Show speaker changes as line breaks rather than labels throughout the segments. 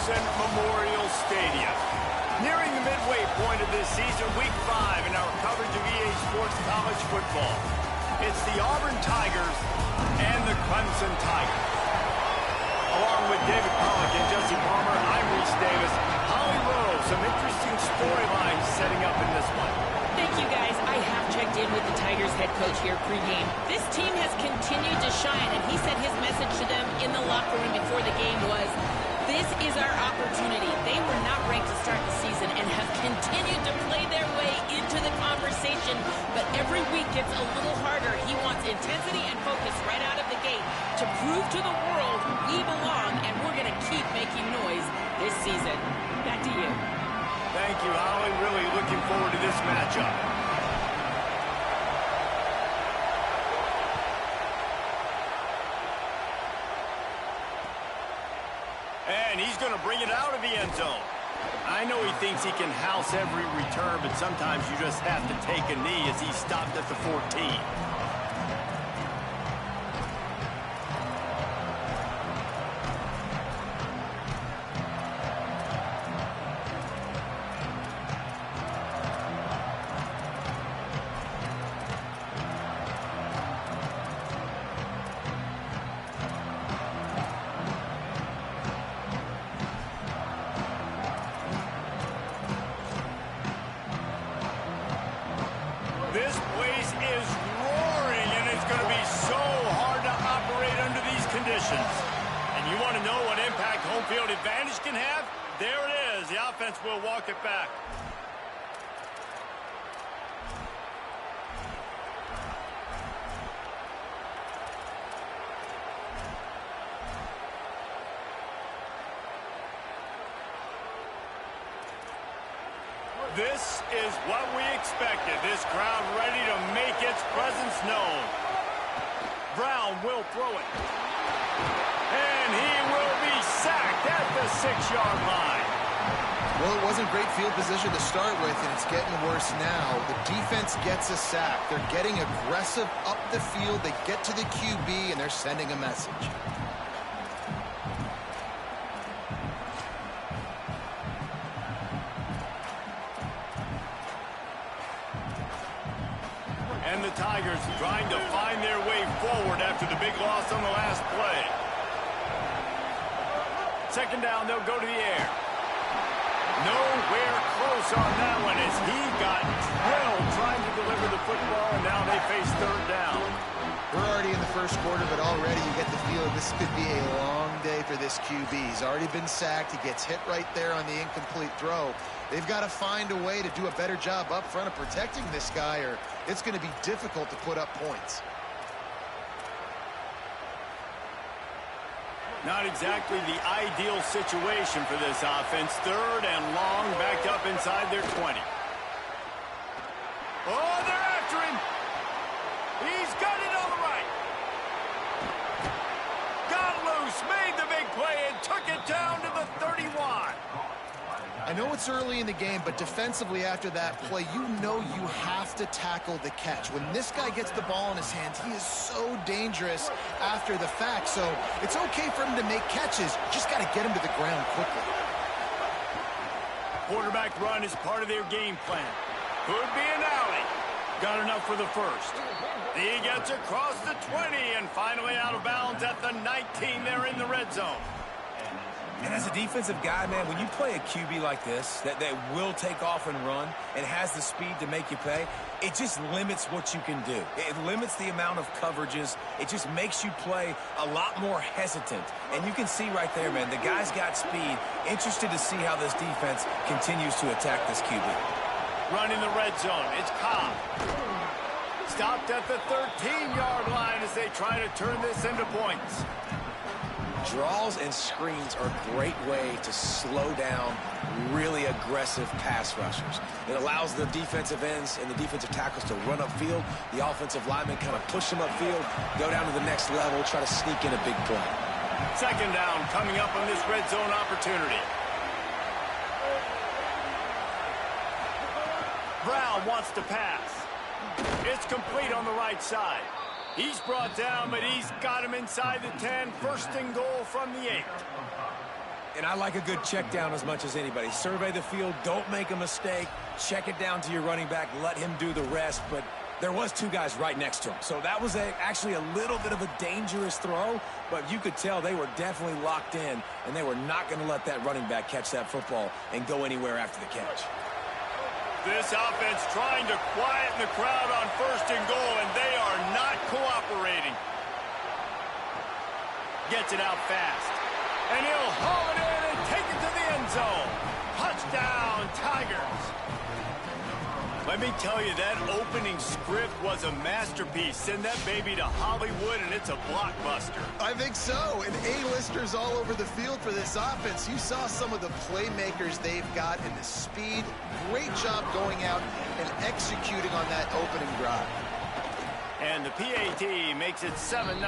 Clemson Memorial Stadium. Nearing the midway point of this season, Week 5 in our coverage of EA Sports College Football. It's the Auburn Tigers and the Clemson Tigers. Along with David Pollock and Jesse Palmer, I'm Reese Davis. Holly Rose, some interesting storylines setting up in this one.
Thank you, guys. I have checked in with the Tigers head coach here pregame. This team has continued to shine, and he said his message to them in the locker room before the game was, this is our opportunity. They were not ranked to start the season and have continued to play their way into the conversation, but every week gets a little harder. He wants intensity and focus right out of the gate to prove to the world we belong, and we're going to keep making noise this season. Back to you.
Thank you, Holly. Really looking forward to this matchup. And he's going to bring it out of the end zone. I know he thinks he can house every return, but sometimes you just have to take a knee as he stopped at the 14. This place is roaring, and it's going to be so hard to operate under these conditions. And you want to know what impact home field advantage can have? There it is. The offense will walk it back. This is what we expected. This crowd ready to make its presence known. Brown will throw it. And he will be sacked at the 6-yard line.
Well, it wasn't great field position to start with, and it's getting worse now. The defense gets a sack. They're getting aggressive up the field. They get to the QB, and they're sending a message.
And the Tigers trying to find their way forward after the big loss on the last play. Second down, they'll go to the air. Nowhere close on that one as he got drilled trying to deliver the football, and now they face third down.
We're already in the first quarter, but already you get the feeling this could be a long day for this QB. He's already been sacked. He gets hit right there on the incomplete throw. They've got to find a way to do a better job up front of protecting this guy, or it's going to be difficult to put up points.
Not exactly the ideal situation for this offense. Third and long, backed up inside their 20. Oh, they're after him. He's got it on the right. Got loose, made the big play, and took it down to the 31.
I know it's early in the game, but defensively after that play, you know you have to tackle the catch. When this guy gets the ball in his hands, he is so dangerous after the fact. So it's okay for him to make catches. You just got to get him to the ground quickly.
Quarterback run is part of their game plan. Could be an alley. Got enough for the first. He gets across the 20 and finally out of bounds at the 19. They're in the red zone.
And as a defensive guy, man, when you play a QB like this, that will take off and run and has the speed to make you pay, it just limits what you can do. It limits the amount of coverages. It just makes you play a lot more hesitant. And you can see right there, man, the guy's got speed. Interested to see how this defense continues to attack this QB.
Run in the red zone. It's Cobb. Stopped at the 13-yard line as they try to turn this into points.
Draws and screens are a great way to slow down really aggressive pass rushers. It allows the defensive ends and the defensive tackles to run upfield. The offensive linemen kind of push them upfield, go down to the next level, try to sneak in a big play.
Second down coming up on this red zone opportunity. Brown wants to pass. It's complete on the right side. He's brought down, but he's got him inside the 10. First and goal from the 8.
And I like a good check down as much as anybody. Survey the field, don't make a mistake, check it down to your running back, let him do the rest. But there was two guys right next to him. So that was actually a little bit of a dangerous throw, but you could tell they were definitely locked in, and they were not going to let that running back catch that football and go anywhere after the catch.
This offense trying to quieten the crowd on 1st and goal, and they are not cooperating. Gets it out fast. And he'll haul it in and take it to the end zone. Touchdown, Tigers. Let me tell you, that opening script was a masterpiece. Send that baby to Hollywood, and it's a blockbuster.
I think so. And A-listers all over the field for this offense. You saw some of the playmakers they've got and the speed. Great job going out and executing on that opening drive.
And the PAT makes it 7-0.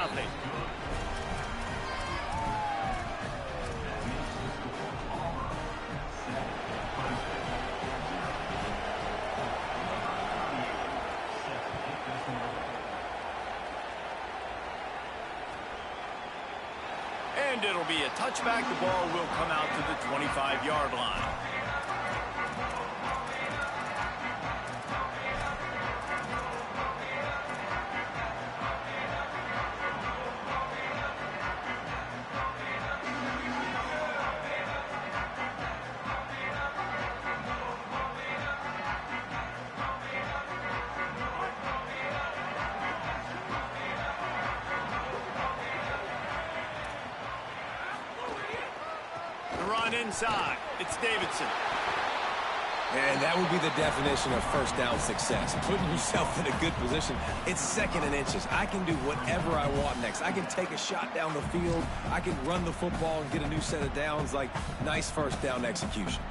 And it'll be a touchback. The ball will come out to the 25-yard line. Run inside. It's Davidson.
And that would be the definition of first down success. Putting yourself in a good position. It's 2nd and inches. I can do whatever I want next. I can take a shot down the field. I can run the football and get a new set of downs. Like, nice first down execution.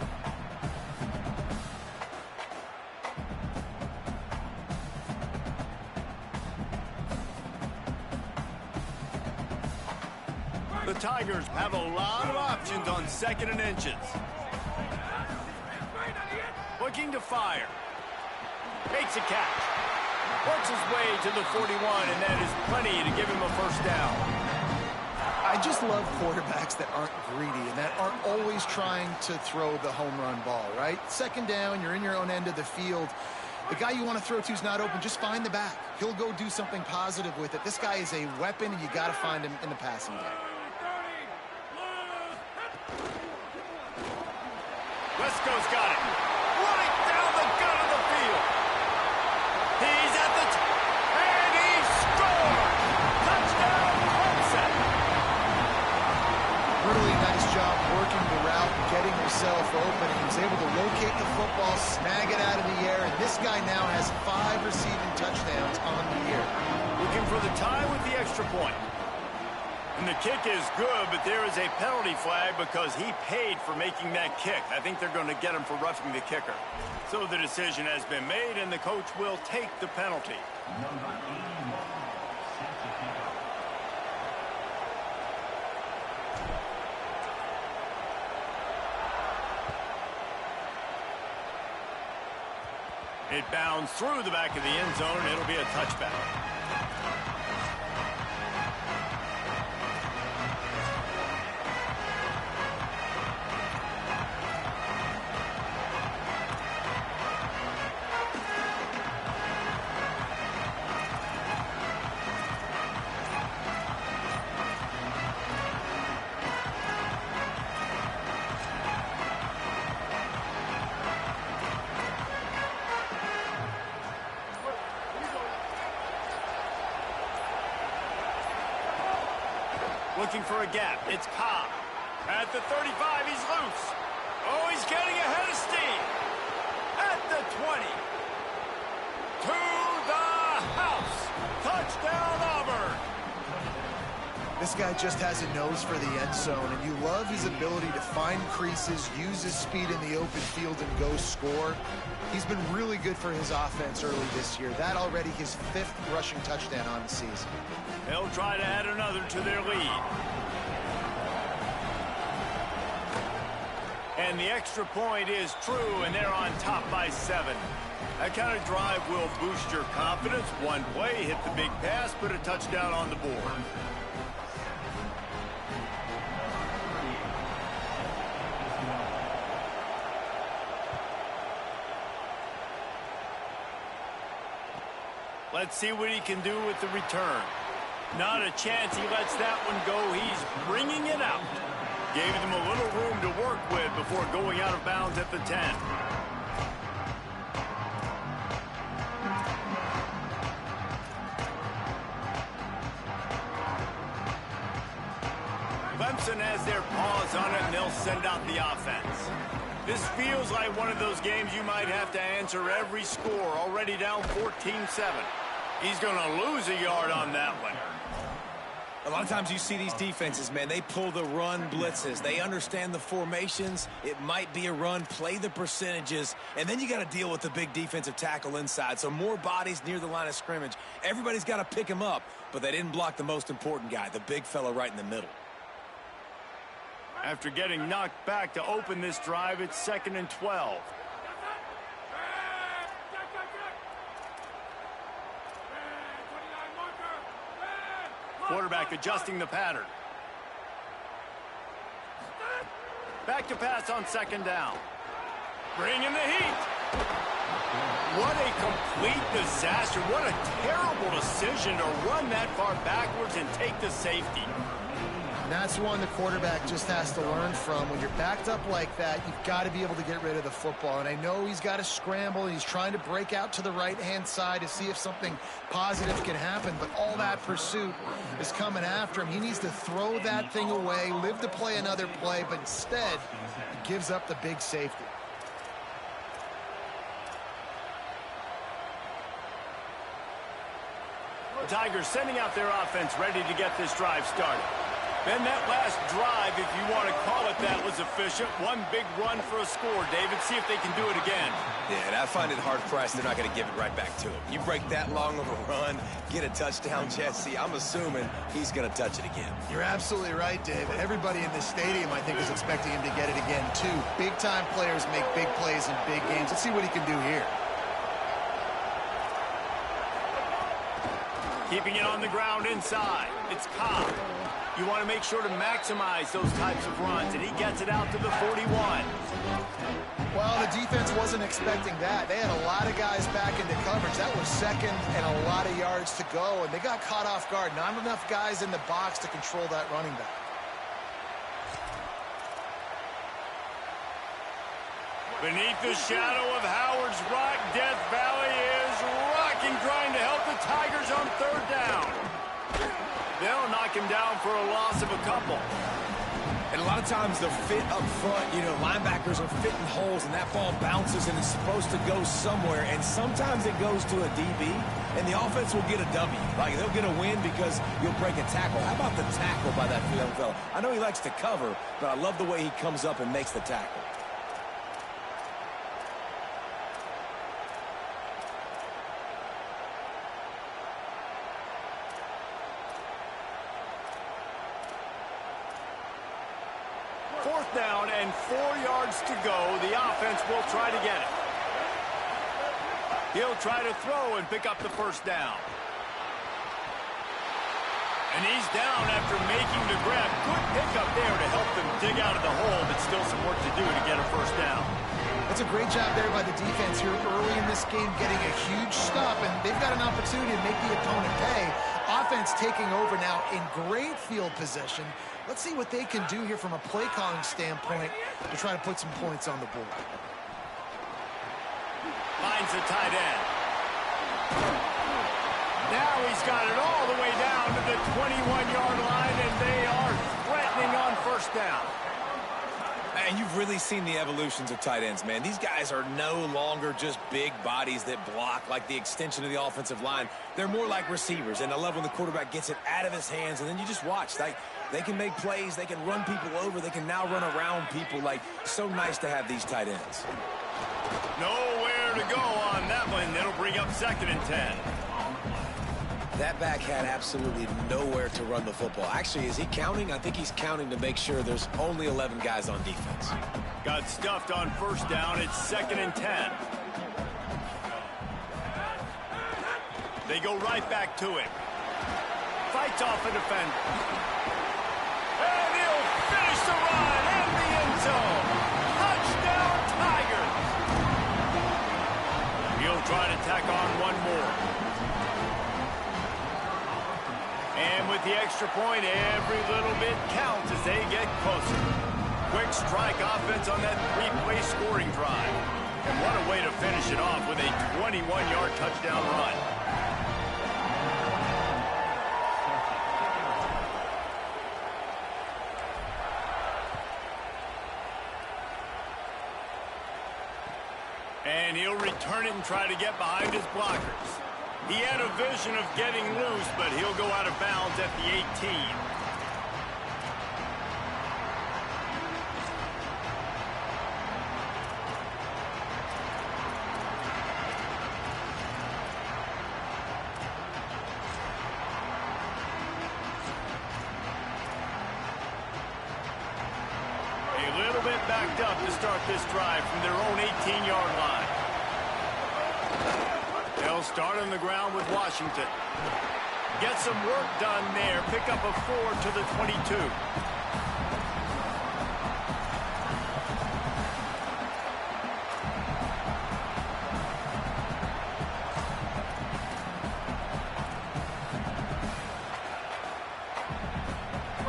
The Tigers have a lot of options on 2nd and inches. Looking to fire. Makes a catch. Works his way to the 41, and that is plenty to give him a first down.
I just love quarterbacks that aren't greedy and that aren't always trying to throw the home run ball, right? 2nd down, you're in your own end of the field. The guy you want to throw to is not open. Just find the back. He'll go do something positive with it. This guy is a weapon, and you got to find him in the passing game.
Wesco's got it. Right down the gut of the field. He's at the and he scored. Touchdown, Clemson.
Really nice job working the route and getting himself open. He was able to locate the football, snag it out of the air, and this guy now has 5 receiving touchdowns on the year.
Looking for the tie with the extra point. And the kick is good, but there is a penalty flag because he paid for making that kick. I think they're going to get him for roughing the kicker. So the decision has been made, and the coach will take the penalty. It bounds through the back of the end zone, and it'll be a touchback. Looking for a gap. It's Cobb. At the 35, he's loose. Oh, he's getting ahead of steam. At the 20. To the house. Touchdown, Auburn.
This guy just has a nose for the end zone, and you love his ability to find creases, use his speed in the open field, and go score. He's been really good for his offense early this year. That already his 5th rushing touchdown on the season.
They'll try to add another to their lead. And the extra point is true, and they're on top by 7. That kind of drive will boost your confidence. One play, hit the big pass, put a touchdown on the board. Let's see what he can do with the return. Not a chance he lets that one go. He's bringing it out. Gave them a little room to work with before going out of bounds at the 10. Clemson has their paws on it, and they'll send out the offense. This feels like one of those games you might have to answer every score. Already down 14-7. He's going to lose a yard on that one.
A lot of times you see these defenses, man, they pull the run blitzes. They understand the formations. It might be a run, play the percentages, and then you got to deal with the big defensive tackle inside. So more bodies near the line of scrimmage. Everybody's got to pick him up, but they didn't block the most important guy, the big fella right in the middle.
After getting knocked back to open this drive, it's 2nd and 12. Quarterback adjusting the pattern. Back to pass on 2nd down. Bring in the heat. What a complete disaster. What a terrible decision to run that far backwards and take the safety.
And that's one the quarterback just has to learn from. When you're backed up like that, you've got to be able to get rid of the football. And I know he's got to scramble. He's trying to break out to the right-hand side to see if something positive can happen. But all that pursuit is coming after him. He needs to throw that thing away, live to play another play. But instead, he gives up the big safety.
The Tigers sending out their offense ready to get this drive started. Then that last drive, if you want to call it that, was efficient. One big run for a score. David, see if they can do it again.
Yeah, and I find it hard-pressed they're not going to give it right back to him. You break that long of a run, get a touchdown, Jesse, I'm assuming he's going to touch it again.
You're absolutely right, David. Everybody in this stadium, I think, is expecting him to get it again, too. Big-time players make big plays in big games. Let's see what he can do here.
Keeping it on the ground inside. It's Cobb. You want to make sure to maximize those types of runs, and he gets it out to the 41.
Well, the defense wasn't expecting that. They had a lot of guys back into coverage. That was 2nd and a lot of yards to go, and they got caught off guard. Not enough guys in the box to control that running back.
Beneath the shadow of Howard's Rock, Death Valley is rocking, trying to help the Tigers on 3rd down. They'll knock him down for a loss of a couple.
And a lot of times the fit up front, you know, linebackers are fitting holes, and that ball bounces, and it's supposed to go somewhere. And sometimes it goes to a DB, and the offense will get a W. Like, they'll get a win because you'll break a tackle. How about the tackle by that young fella? I know he likes to cover, but I love the way he comes up and makes the tackle.
Fourth down and 4 yards to go. The offense will try to get it. He'll try to throw and pick up the 1st down. And he's down after making the grab. Good pickup there to help them dig out of the hole, but still some work to do to get a 1st down.
That's a great job there by the defense here early in this game, getting a huge stop, and they've got an opportunity to make the opponent pay. Offense taking over now in great field position. Let's see what they can do here from a play calling standpoint to try to put some points on the board.
Finds the tight end. Now he's got it all the way down to the 21-yard line, and they are threatening on 1st down.
And you've really seen the evolutions of tight ends, man. These guys are no longer just big bodies that block like the extension of the offensive line. They're more like receivers, and I love when the quarterback gets it out of his hands, and then you just watch. Like, they can make plays. They can run people over. They can now run around people. Like, so nice to have these tight ends.
Nowhere to go on that one. It'll bring up 2nd and 10.
That back had absolutely nowhere to run the football. Actually, is he counting? I think he's counting to make sure there's only 11 guys on defense.
Got stuffed on 1st down. It's 2nd and 10. They go right back to it. Fights off a defender. And he'll finish the run in the end zone. Touchdown, Tigers. He'll try to tack on one more. with the extra point. Every little bit counts as they get closer. Quick strike offense on that three-play scoring drive. And what a way to finish it off with a 21-yard touchdown run. And he'll return it and try to get behind his blockers. He had a vision of getting loose, but he'll go out of bounds at the 18. A little bit backed up to start this drive from their own 18-yard line. They'll start on the ground with Washington. Get some work done there. Pick up a 4 to the 22.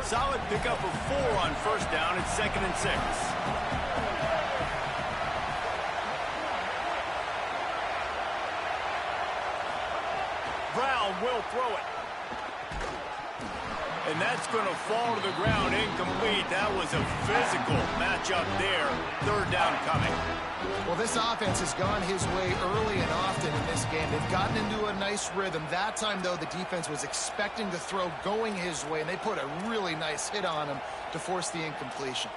Solid pickup of 4 on first down. It's 2nd and 6. Brown will throw it. And that's going to fall to the ground incomplete. That was a physical matchup there. 3rd down coming.
Well, this offense has gone his way early and often in this game. They've gotten into a nice rhythm. That time, though, the defense was expecting the throw going his way, and they put a really nice hit on him to force the incompletion.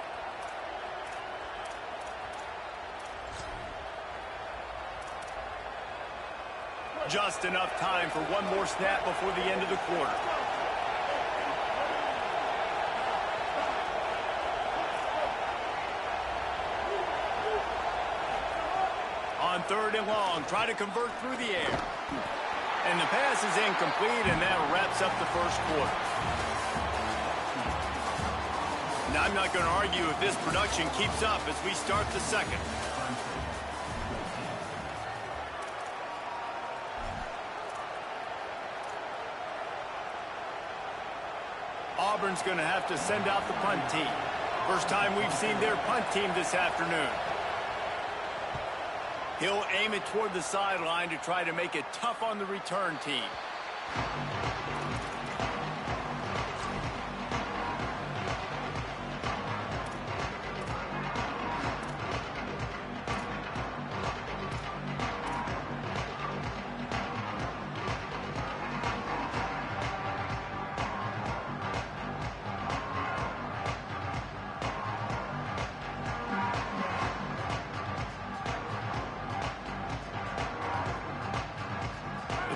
Just enough time for one more snap before the end of the quarter. On 3rd and long, try to convert through the air. And the pass is incomplete, and that wraps up the first quarter. Now, I'm not going to argue if this production keeps up as we start the second. Auburn's going to have to send out the punt team. First time we've seen their punt team this afternoon. He'll aim it toward the sideline to try to make it tough on the return team.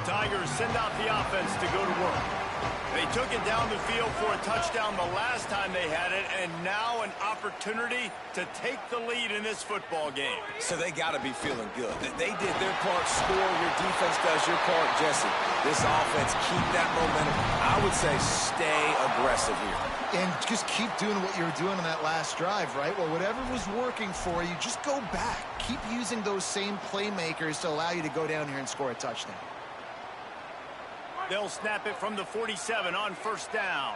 Tigers send out the offense to go to work. They took it down the field for a touchdown the last time they had it, and now an opportunity to take the lead in this football game.
So they got to be feeling good. They did their part, score. Your defense does your part, Jesse. This offense, keep that momentum. I would say stay aggressive here.
And just keep doing what you were doing on that last drive, right? Well, whatever was working for you, just go back. Keep using those same playmakers to allow you to go down here and score a touchdown.
They'll snap it from the 47 on first down.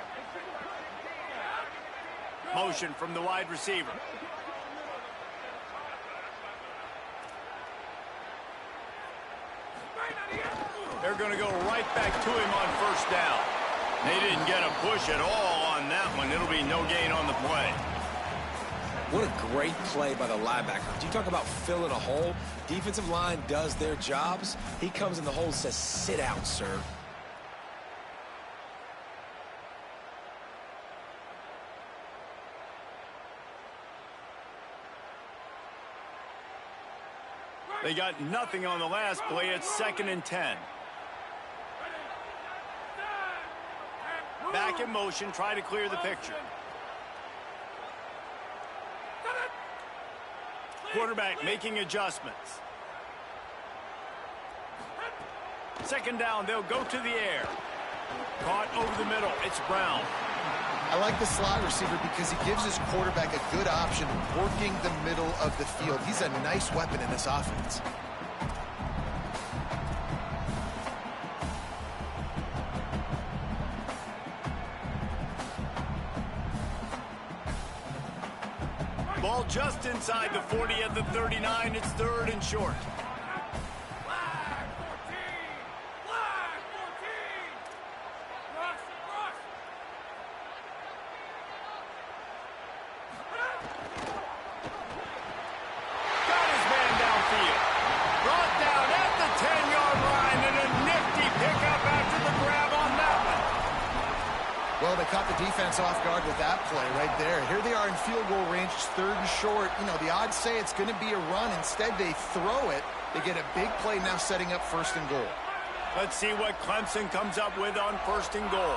Motion from the wide receiver. They're going to go right back to him on first down. They didn't get a push at all on that one. It'll be no gain on the play.
What a great play by the linebacker. Do you talk about filling a hole? Defensive line does their jobs. He comes in the hole and says, sit out, sir.
They got nothing on the last play. It's 2nd and 10. Back in motion, try to clear the picture. Quarterback making adjustments. 2nd down, they'll go to the air. Caught over the middle. It's Brown.
I like the slot receiver because he gives his quarterback a good option working the middle of the field. He's a nice weapon in this offense.
Ball just inside the 40 at the 39. It's 3rd and short.
Well, they caught the defense off guard with that play right there. Here they are in field goal range, it's 3rd and short. You know, the odds say it's going to be a run. Instead, they throw it. They get a big play now setting up 1st and goal.
Let's see what Clemson comes up with on 1st and goal.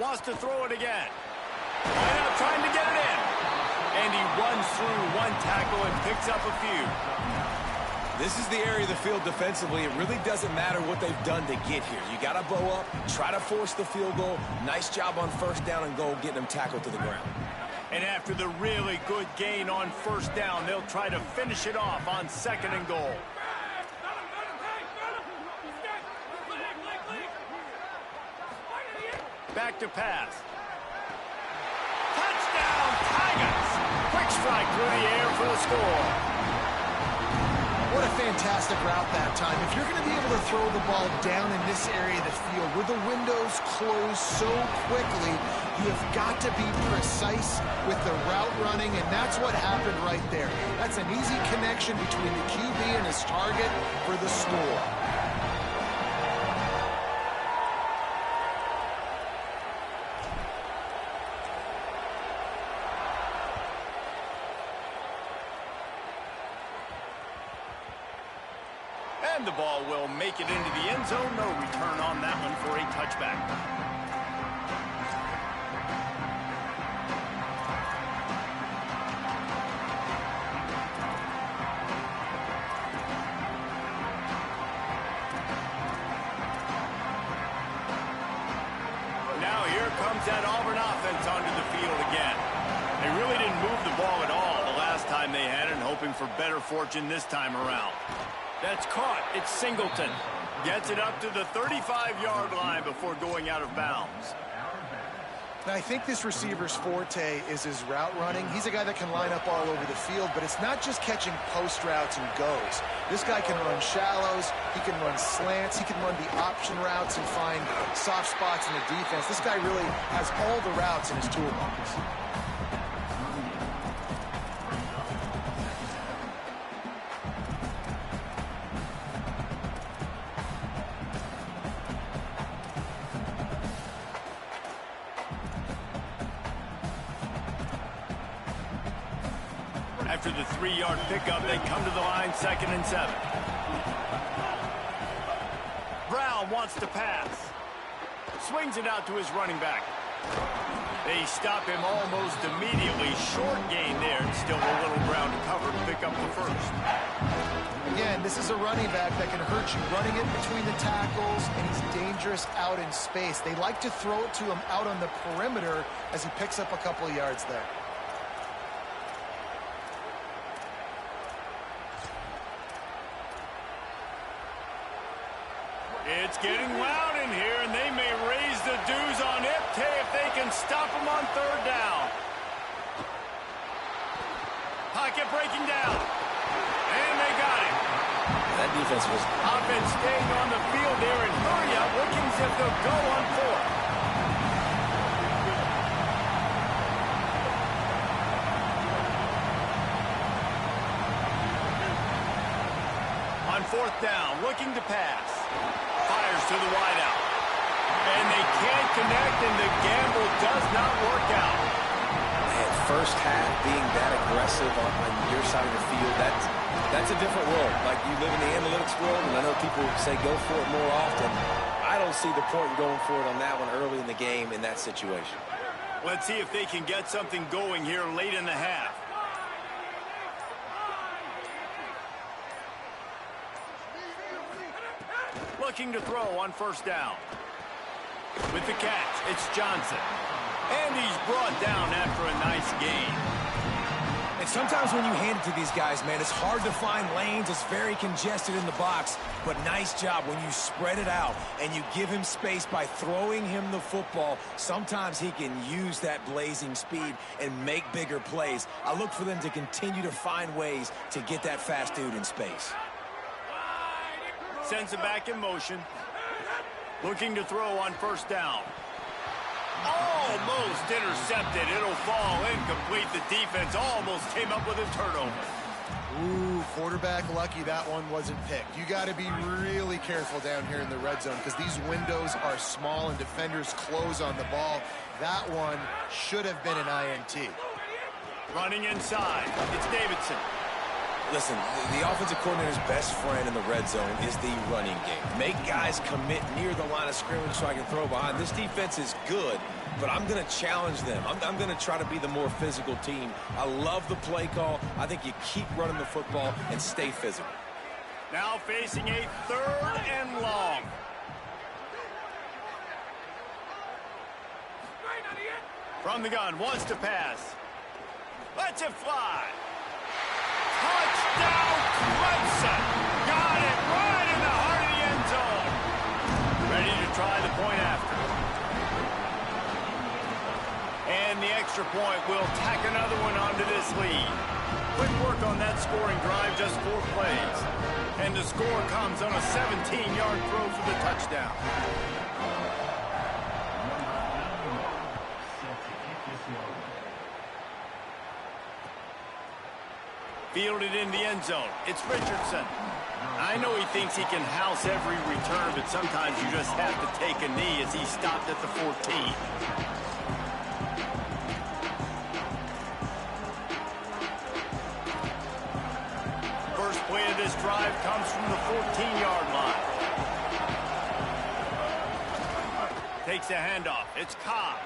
Wants to throw it again. And now trying to get it in. And he runs through one tackle and picks up a few.
This is the area of the field defensively. It really doesn't matter what they've done to get here. You got to bow up, try to force the field goal. Nice job on 1st down and goal, getting them tackled to the ground.
And after the really good gain on 1st down, they'll try to finish it off on 2nd and goal. Back to pass. Touchdown, Tigers! Quick strike through the air for the score.
What a fantastic route that time. If you're going to be able to throw the ball down in this area of the field where the windows close so quickly, you have got to be precise with the route running, and that's what happened right there. That's an easy connection between the QB and his target for the score.
And the ball will make it into the end zone. No return on that one for a touchback. Now here comes that Auburn offense onto the field again. They really didn't move the ball at all the last time they had it, and hoping for better fortune this time around. That's caught. It's Singleton. Gets it up to the 35-yard line before going out of bounds.
Now, I think this receiver's forte is his route running. He's a guy that can line up all over the field, but it's not just catching post routes and goes. This guy can run shallows. He can run slants. He can run the option routes and find soft spots in the defense. This guy really has all the routes in his toolbox.
After the 3-yard pickup, they come to the line, 2nd and 7. Brown wants to pass. Swings it out to his running back. They stop him almost immediately. Short gain there, and still a little ground to cover to pick up the 1st.
Again, this is a running back that can hurt you running it between the tackles, and he's dangerous out in space. They like to throw it to him out on the perimeter as he picks up a couple of yards there.
It's getting loud in here, and they may raise the dues on Ipte if they can stop him on 3rd down. Pocket breaking down. And they got him.
That defense was...
Offense staying on the field there and hurry up, looking as if they'll go on 4th. On 4th down, looking to pass. Fires to the wideout. And they can't connect, and the gamble does not work out.
Man, 1st half being that aggressive on your side of the field, that's a different world. Like, you live in the analytics world, and I know people say go for it more often. I don't see the point in going for it on that one early in the game in that situation.
Let's see if they can get something going here late in the half. Looking to throw on 1st down. With the catch, it's Johnson. And he's brought down after a nice gain.
And sometimes when you hand it to these guys, man, it's hard to find lanes. It's very congested in the box. But nice job when you spread it out and you give him space by throwing him the football. Sometimes he can use that blazing speed and make bigger plays. I look for them to continue to find ways to get that fast dude in space.
Sends it back in motion. Looking to throw on first down. Almost intercepted. It'll fall incomplete. The defense almost came up with a turnover.
Ooh, quarterback lucky that one wasn't picked. You got to be really careful down here in the red zone because these windows are small and defenders close on the ball. That one should have been an INT.
Running inside. It's Davidson.
Listen, the offensive coordinator's best friend in the red zone is the running game. Make guys commit near the line of scrimmage so I can throw behind. This defense is good, but I'm going to challenge them. I'm going to try to be the more physical team. I love the play call. I think you keep running the football and stay physical.
Now facing a 3rd and long. From the gun, wants to pass. Lets it fly. Touchdown, Clemson! Got it right in the heart of the end zone. Ready to try the point after. And the extra point will tack another one onto this lead. Quick work on that scoring drive, just 4 plays. And the score comes on a 17-yard throw for the touchdown. Fielded in the end zone. It's Richardson. I know he thinks he can house every return, but sometimes you just have to take a knee as he stopped at the 14. First play of this drive comes from the 14-yard line. Takes a handoff. It's Cobb.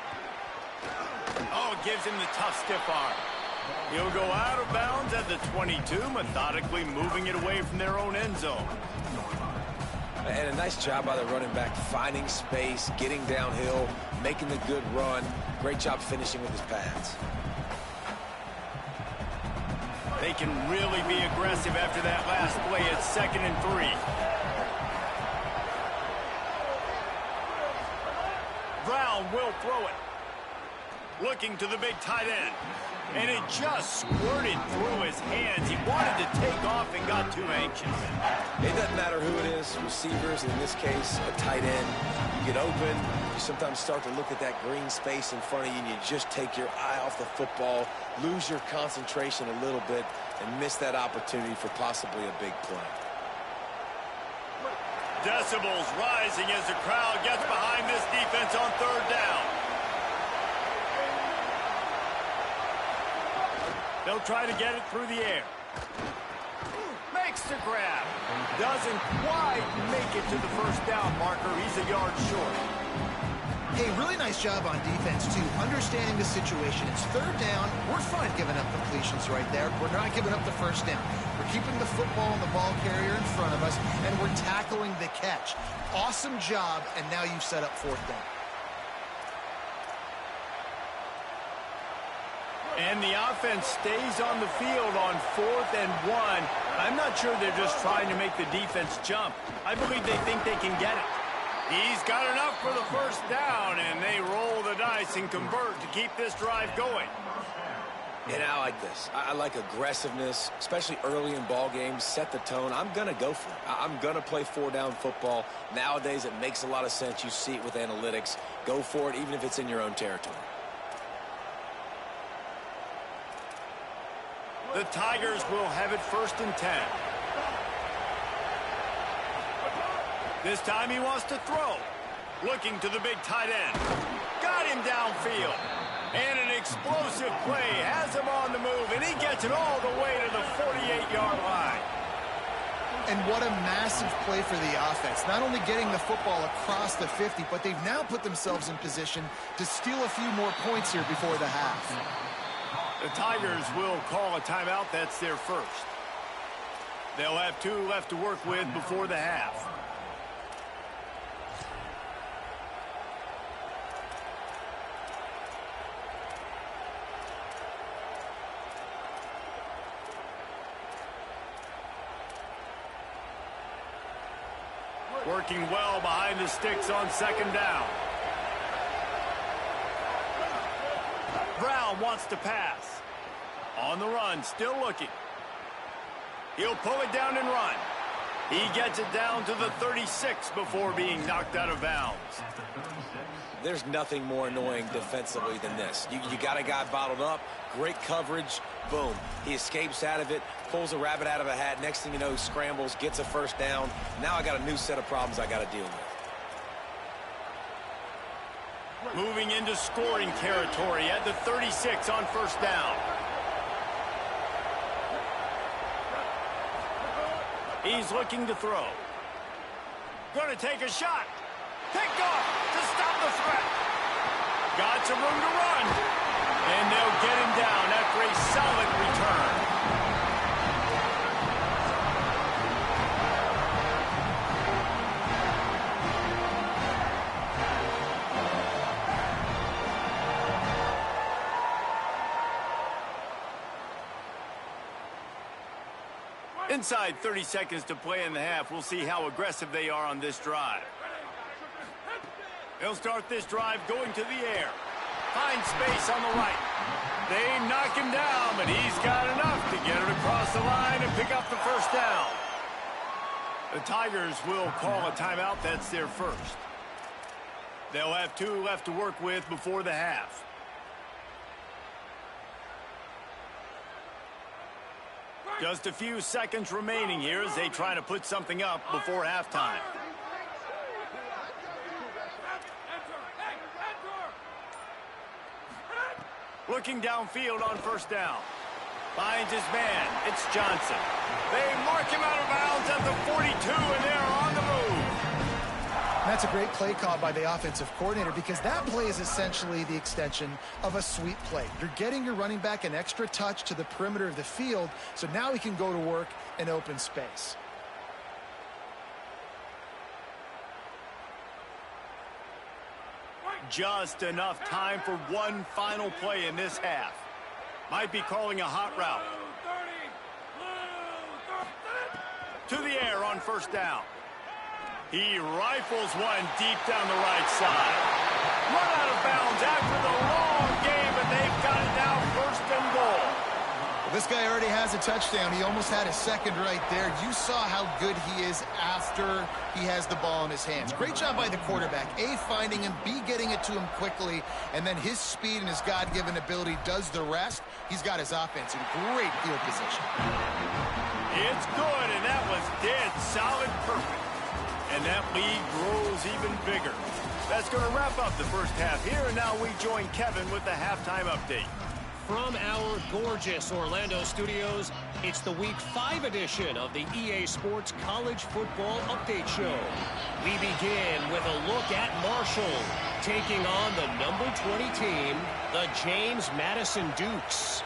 Oh, it gives him the tough stiff arm. He'll go out of bounds at the 22, methodically moving it away from their own end zone.
And a nice job by the running back, finding space, getting downhill, making the good run. Great job finishing with his pads.
They can really be aggressive after that last play. It's 2nd and 3. Brown will throw it. Looking to the big tight end. And it just squirted through his hands. He wanted to take off and got too anxious.
It doesn't matter who it is, receivers, in this case, a tight end. You get open, you sometimes start to look at that green space in front of you, and you just take your eye off the football, lose your concentration a little bit, and miss that opportunity for possibly a big play.
Decibels rising as the crowd gets behind this defense on 3rd down. They'll try to get it through the air. Makes the grab. Doesn't quite make it to the first down marker. He's a yard short.
Hey, really nice job on defense, too. Understanding the situation. It's 3rd down. We're fine giving up completions right there. We're not giving up the first down. We're keeping the football and the ball carrier in front of us, and we're tackling the catch. Awesome job, and now you've set up 4th down.
And the offense stays on the field on 4th and 1. I'm not sure they're just trying to make the defense jump. I believe they think they can get it. He's got enough for the first down, and they roll the dice and convert to keep this drive going.
And I like this. I like aggressiveness, especially early in ball games. Set the tone. I'm going to go for it. I'm going to play 4-down football. Nowadays, it makes a lot of sense. You see it with analytics. Go for it, even if it's in your own territory.
The Tigers will have it 1st and 10. This time he wants to throw. Looking to the big tight end. Got him downfield. And an explosive play has him on the move, and he gets it all the way to the 48-yard line.
And what a massive play for the offense. Not only getting the football across the 50, but they've now put themselves in position to steal a few more points here before the half.
The Tigers will call a timeout. That's their first. They'll have 2 left to work with before the half. Working well behind the sticks on second down. Brown wants to pass. On the run, still looking. He'll pull it down and run. He gets it down to the 36 before being knocked out of bounds.
There's nothing more annoying defensively than this. You got a guy bottled up, great coverage, boom. He escapes out of it, pulls a rabbit out of a hat. Next thing you know, he scrambles, gets a first down. Now I got a new set of problems I got to deal with.
Moving into scoring territory at the 36 on first down. He's looking to throw. Going to take a shot. Picked off to stop the threat. Got some room to run. And they'll get him down after a solid return. Inside 30 seconds to play in the half. We'll see how aggressive they are on this drive. They'll start this drive going to the air. Find space on the right. They knock him down, but he's got enough to get it across the line and pick up the first down. The Tigers will call a timeout. That's their first. They'll have 2 left to work with before the half. Just a few seconds remaining here as they try to put something up before halftime. Looking downfield on first down. Finds his man. It's Johnson. They mark him out of bounds at the 42, and they're on the move.
That's a great play call by the offensive coordinator because that play is essentially the extension of a sweep play. You're getting your running back an extra touch to the perimeter of the field, so now he can go to work in open space.
Just enough time for one final play in this half. Might be calling a hot route. To the air on first down. He rifles one deep down the right side. Run out of bounds after the long game, and they've got it now first and goal.
Well, this guy already has a touchdown. He almost had a second right there. You saw how good he is after he has the ball in his hands. Great job by the quarterback. A, finding him, B, getting it to him quickly, and then his speed and his God-given ability does the rest. He's got his offense in great field position.
It's good, and that was dead solid perfect. And that lead grows even bigger. That's going to wrap up the first half here, and now we join Kevin with the halftime update.
From our gorgeous Orlando studios, it's the Week 5 edition of the EA Sports College Football Update Show. We begin with a look at Marshall, taking on the number 20 team, the James Madison Dukes.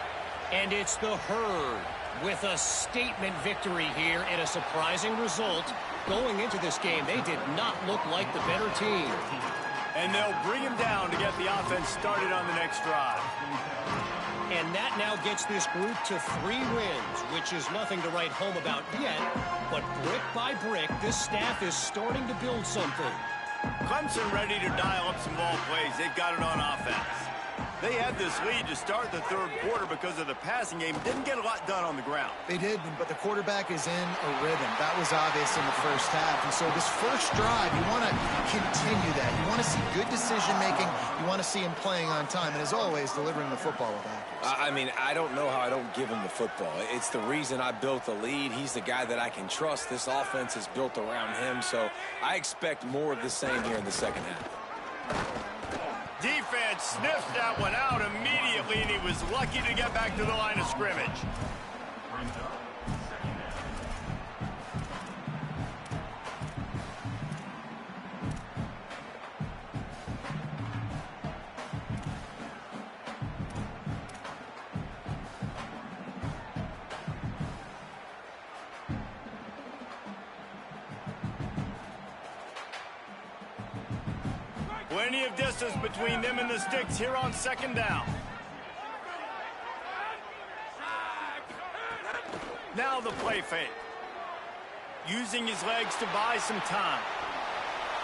And it's the Herd with a statement victory here in a surprising result. Going into this game, they did not look like the better team.
And they'll bring him down to get the offense started on the next drive.
And that now gets this group to 3 wins, which is nothing to write home about yet. But brick by brick, this staff is starting to build something.
Clemson ready to dial up some ball plays. They've got it on offense. They had this lead to start the third quarter because of the passing game. Didn't get a lot done on the ground.
They did, but the quarterback is in a rhythm. That was obvious in the first half. And so this first drive, you want to continue that. You want to see good decision-making. You want to see him playing on time. And as always, delivering the football with accuracy.
I mean, I don't know how I don't give him the football. It's the reason I built the lead. He's the guy that I can trust. This offense is built around him. So I expect more of the same here in the second half.
Defense sniffed that one out immediately, and he was lucky to get back to the line of scrimmage. Plenty of distance between them and the sticks here on second down. Now the play fake. Using his legs to buy some time.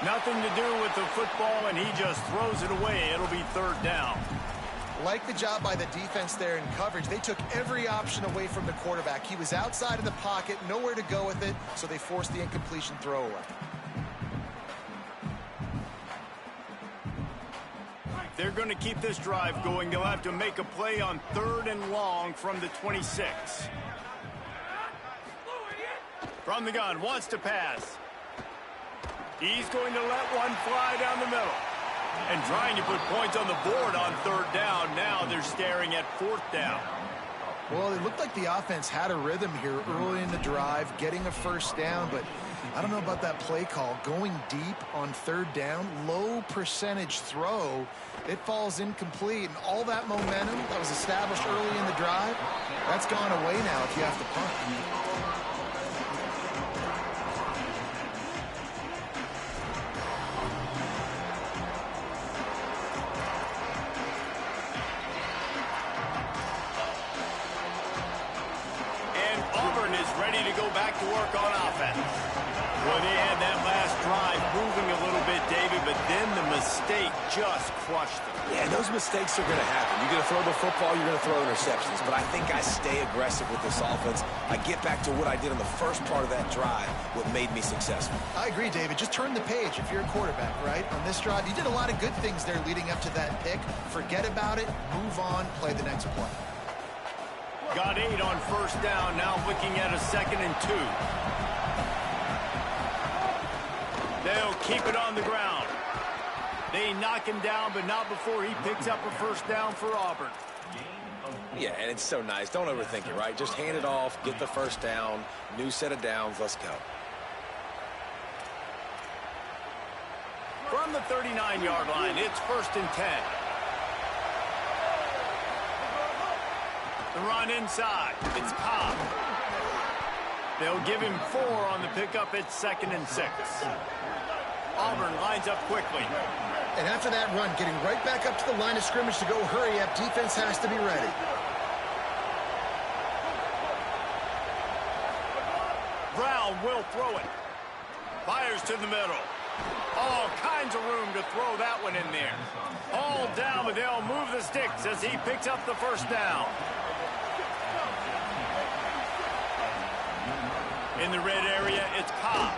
Nothing to do with the football, and he just throws it away. It'll be third down.
Like the job by the defense there in coverage. They took every option away from the quarterback. He was outside of the pocket, nowhere to go with it, so they forced the incompletion throwaway.
They're going to keep this drive going. They'll have to make a play on 3rd and long from the 26. From the gun, wants to pass. He's going to let one fly down the middle. And trying to put points on the board on 3rd down. Now they're staring at 4th down.
Well, it looked like the offense had a rhythm here early in the drive, getting a first down, but I don't know about that play call. Going deep on 3rd down, low percentage throw, it falls incomplete, and all that momentum that was established early in the drive, that's gone away now if you have to punt.
Auburn is ready to go back to work on offense. Well, they had that last drive moving a little bit, David, but then the mistake just crushed them.
Yeah, those mistakes are going to happen. You're going to throw the football, you're going to throw interceptions. But I think I stay aggressive with this offense. I get back to what I did in the first part of that drive, what made me successful.
I agree, David. Just turn the page if you're a quarterback, right? On this drive, you did a lot of good things there leading up to that pick. Forget about it, move on, play the next play.
Got 8 on 1st down, now looking at a 2nd and 2. They'll keep it on the ground. They knock him down, but not before he picks up a 1st down for Auburn.
Yeah, and it's so nice. Don't overthink it, right? Just hand it off, get the 1st down, new set of downs, let's go.
From the 39-yard line, it's 1st and 10. The run inside. It's Cobb. They'll give him 4 on the pickup. It's 2nd and 6. Auburn lines up quickly.
And after that run, getting right back up to the line of scrimmage to go hurry up, defense has to be ready.
Brown will throw it. Fires to the middle. All kinds of room to throw that one in there. All down, but they'll move the sticks as he picks up the 1st down. In the red area, it's Cobb.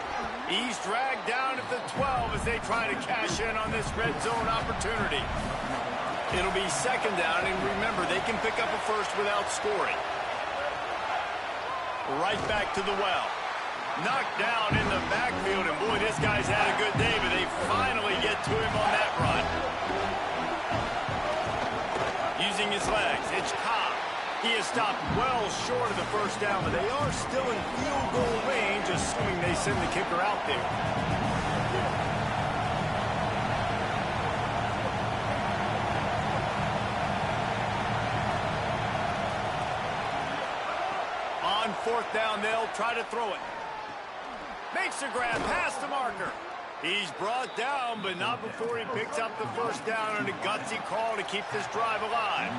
He's dragged down at the 12 as they try to cash in on this red zone opportunity. It'll be 2nd down, and remember, they can pick up a 1st without scoring. Right back to the well. Knocked down in the backfield, and boy, this guy's had a good day, but they finally get to him on that run. Using his legs, it's Cobb. He is stopped well short of the 1st down, but they are still in field goal range, assuming they send the kicker out there. On 4th down, they'll try to throw it. Makes the grab past the marker. He's brought down, but not before he picks up the 1st down on a gutsy call to keep this drive alive.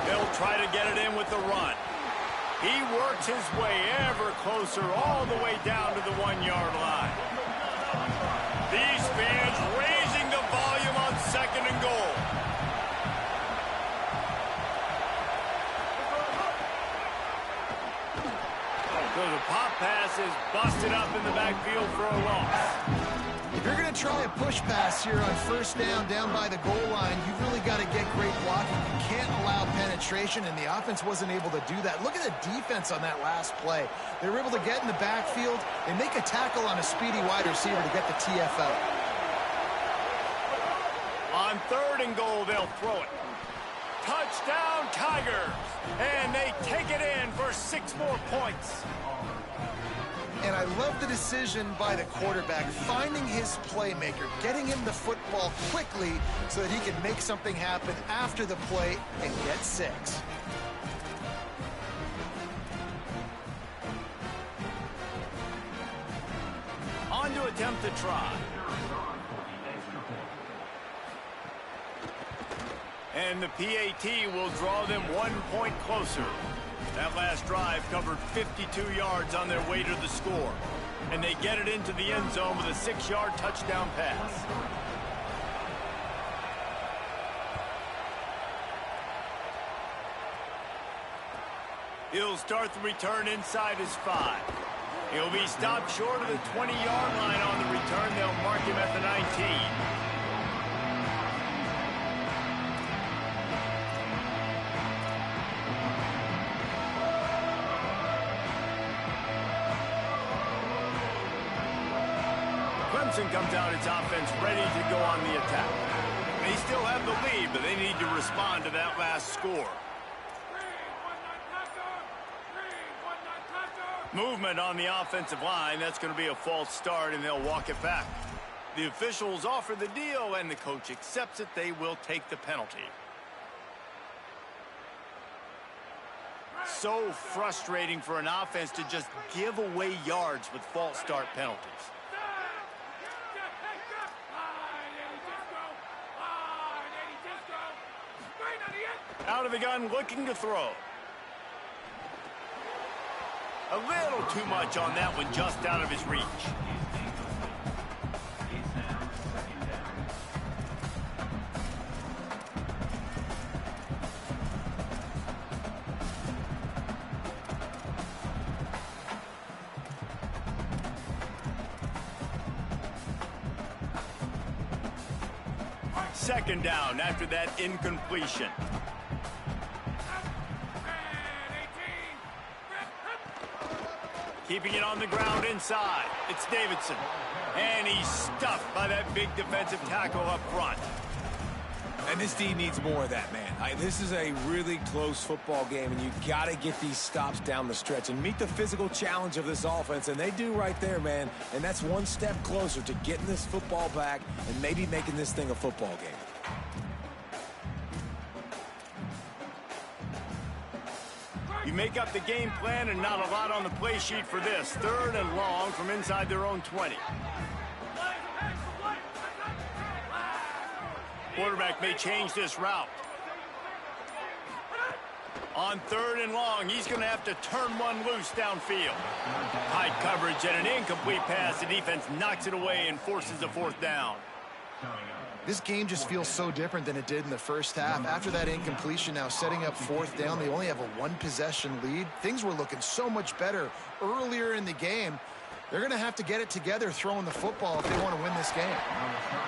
They'll try to get it in with the run. He works his way ever closer all the way down to the 1-yard line. These fans raising the volume on 2nd and goal. So the pop pass is busted up in the backfield for a loss.
If you're going to try a push pass here on 1st down by the goal line, you've really got to get great blocking. You can't allow penetration, and the offense wasn't able to do that. Look at the defense on that last play. They were able to get in the backfield and make a tackle on a speedy wide receiver to get the TFL.
On 3rd and goal, they'll throw it. Touchdown, Tigers! And they take it in for 6 more points.
And I love the decision by the quarterback, finding his playmaker, getting him the football quickly so that he can make something happen after the play and get 6.
On to attempt to try. And the PAT will draw them 1 point closer. That last drive covered 52 yards on their way to the score. And they get it into the end zone with a 6-yard touchdown pass. He'll start the return inside his 5. He'll be stopped short of the 20-yard line on the return. They'll mark him at the 19. Clemson comes out its offense ready to go on the attack. They still have the lead, but they need to respond to that last score. Movement on the offensive line. That's going to be a false start, and they'll walk it back. The officials offer the deal, and the coach accepts it. They will take the penalty. So frustrating for an offense to just give away yards with false start penalties. Out of the gun, looking to throw. A little too much on that one, just out of his reach. Second down after that incompletion. Keeping it on the ground inside. It's Davidson. And he's stuffed by that big defensive tackle up front.
And this D needs more of that, man. This is a really close football game, and you got to get these stops down the stretch and meet the physical challenge of this offense, and they do right there, man. And that's one step closer to getting this football back and maybe making this thing a football game.
You make up the game plan and not a lot on the play sheet for this. 3rd and long from inside their own 20. Quarterback may change this route. On 3rd and long, he's going to have to turn one loose downfield. High coverage and an incomplete pass. The defense knocks it away and forces a 4th down.
This game just feels so different than it did in the first half. After that incompletion, now setting up 4th down, they only have a 1-possession lead. Things were looking so much better earlier in the game. They're going to have to get it together throwing the football if they want to win this game.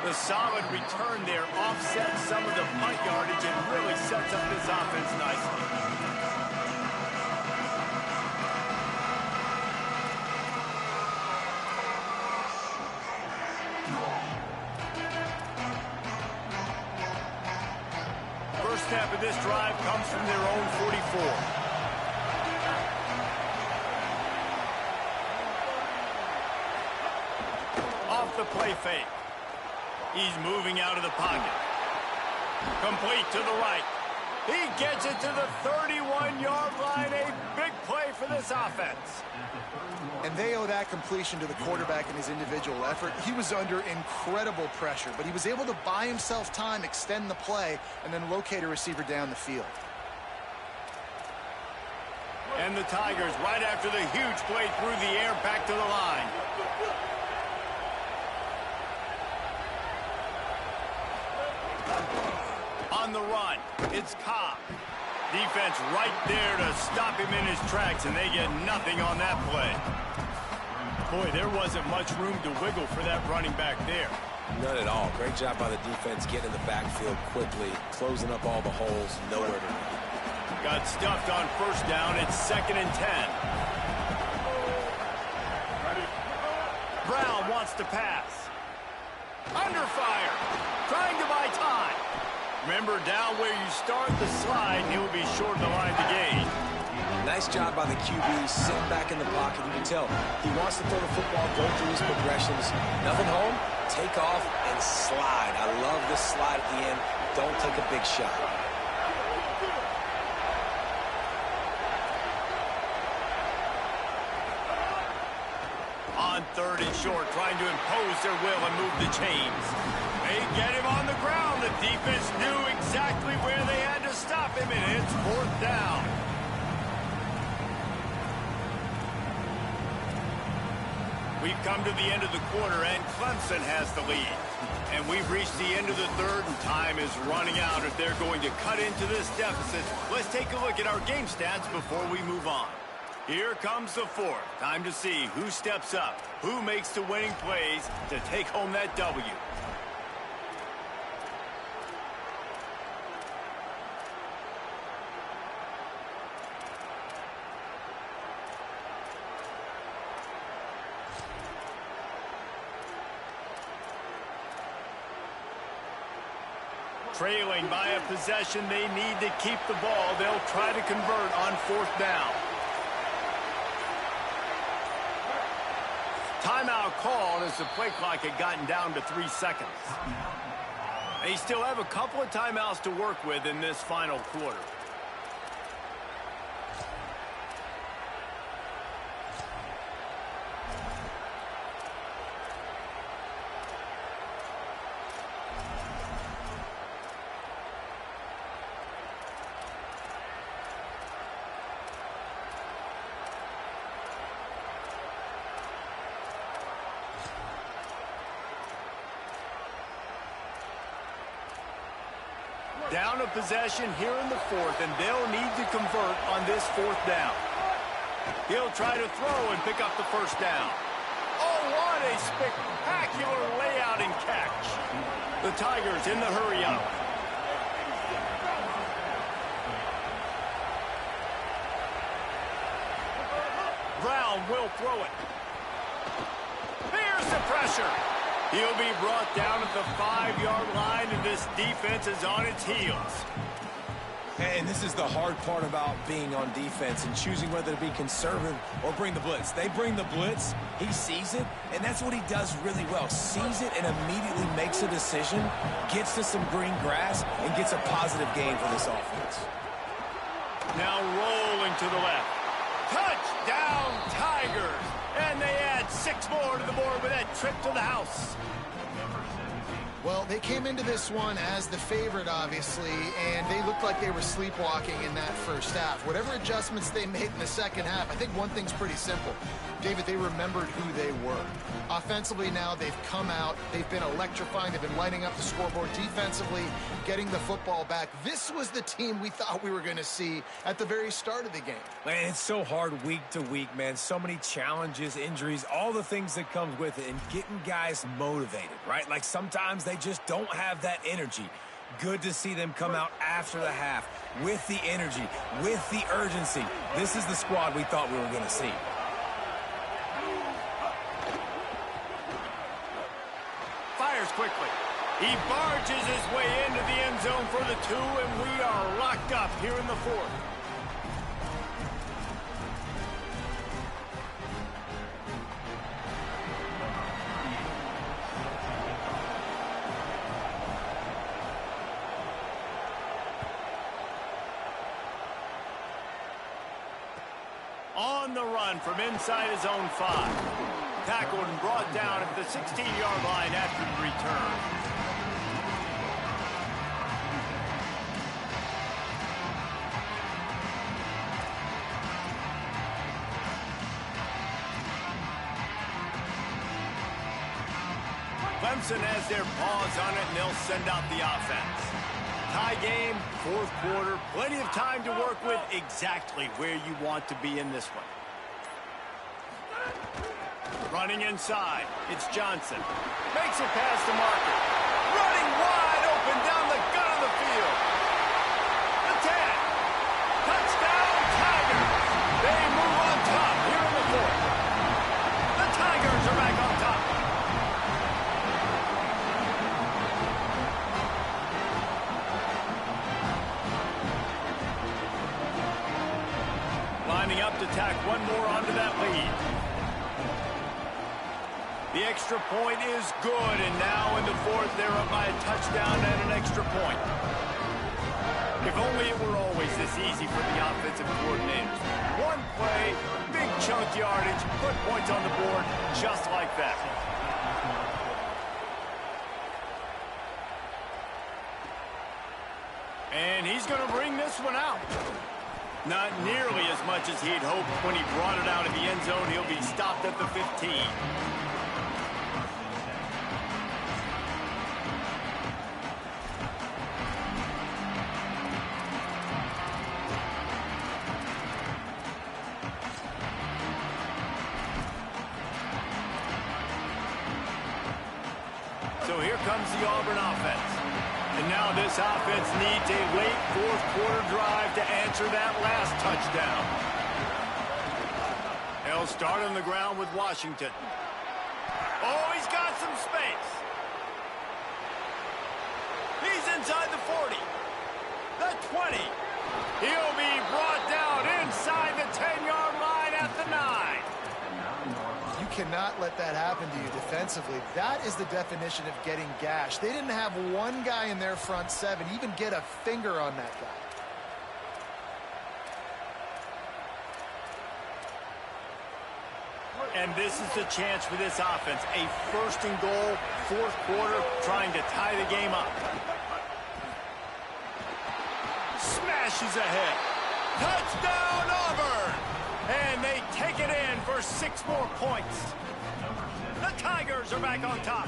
The solid return there offsets some of the punt yardage and really sets up this offense nicely. First snap of this drive comes from their own 44. Off the play fake. He's moving out of the pocket. Complete to the right. He gets it to the 31-yard line. A big play for this offense.
And they owe that completion to the quarterback in his individual effort. He was under incredible pressure, but he was able to buy himself time, extend the play, and then locate a receiver down the field.
And the Tigers, right after the huge play through the air, back to the line. On the run, it's Cobb. Defense right there to stop him in his tracks, and they get nothing on that play. Boy, there wasn't much room to wiggle for that running back there.
None at all. Great job by the defense getting in the backfield quickly, closing up all the holes, nowhere to run.
Got stuffed on 1st down. It's 2nd and 10. Brown wants to pass. Under fire. Trying to buy time. Remember, down where you start the slide, he'll be short of the line to gain.
Nice job by the QB, sitting back in the pocket. You can tell he wants to throw the football, go through his progressions. Nothing home, take off, and slide. I love this slide at the end. Don't take a big shot.
On 3rd and short, trying to impose their will and move the chains. They get him on the ground. The defense knew exactly where they had to stop him, and it's 4th down. We've come to the end of the quarter, and Clemson has the lead. And we've reached the end of the third, and time is running out if they're going to cut into this deficit. Let's take a look at our game stats before we move on. Here comes the fourth. Time to see who steps up, who makes the winning plays to take home that W. Trailing by a possession, they need to keep the ball. They'll try to convert on fourth down. Timeout called as the play clock had gotten down to 3 seconds. They still have a couple of timeouts to work with in this final quarter. Down a possession here in the fourth, and they'll need to convert on this fourth down. He'll try to throw and pick up the first down. Oh, what a spectacular layout and catch. The Tigers in the hurry up. Brown will throw it. Here's the pressure. He'll be brought down at the 5-yard line, and this defense is on its heels.
And this is the hard part about being on defense and choosing whether to be conservative or bring the blitz. They bring the blitz, he sees it, and that's what he does really well. Sees it and immediately makes a decision, gets to some green grass, and gets a positive gain for this offense.
Now rolling to the left. Touchdown, Tigers! And they add 6 more to the board with that trip to the house.
Well, they came into this one as the favorite, obviously, and they looked like they were sleepwalking in that first half. Whatever adjustments they made in the second half, I think one thing's pretty simple. David, they remembered who they were. Offensively now, they've come out. They've been electrifying. They've been lighting up the scoreboard. Defensively, getting the football back. This was the team we thought we were going to see at the very start of the game.
Man, it's so hard week to week, man. So many challenges, injuries, all the things that comes with it, and getting guys motivated, right? Like sometimes they just don't have that energy. Good to see them come out after the half with the energy, with the urgency. This is the squad we thought we were going to see.
Fires quickly. He barges his way into the end zone for the 2, and we are locked up here in the fourth. On the run from inside his own 5. Tackled and brought down at the 16-yard line after the return. Clemson has their paws on it, and they'll send out the offense. Tie game, fourth quarter, plenty of time to work with, exactly where you want to be in this one. Running inside, it's Johnson. Makes it past the marker. Running wide open down the gut of the field. The 10. Touchdown, Tigers. They move on top here in the fourth. The Tigers are back on top. Lining up to tack one more onto that lead. The extra point is good, and now in the fourth, they're up by a touchdown and an extra point. If only it were always this easy for the offensive coordinators. One play, big chunk yardage, put points on the board just like that. And he's going to bring this one out. Not nearly as much as he'd hoped when he brought it out of the end zone. He'll be stopped at the 15. So here comes the Auburn offense. And now this offense needs a late fourth quarter drive to answer that last touchdown. They'll start on the ground with Washington. Oh, he's got some space. He's inside the 40. The 20. He'll be brought down inside the 10-yard line at the 9.
You cannot let that happen to you defensively. That is the definition of getting gashed. They didn't have one guy in their front seven even get a finger on that guy.
And this is the chance for this offense. A first and goal, fourth quarter, trying to tie the game up. Smashes ahead. Touchdown, Auburn! And they take it in for 6 more points. The Tigers are back on top.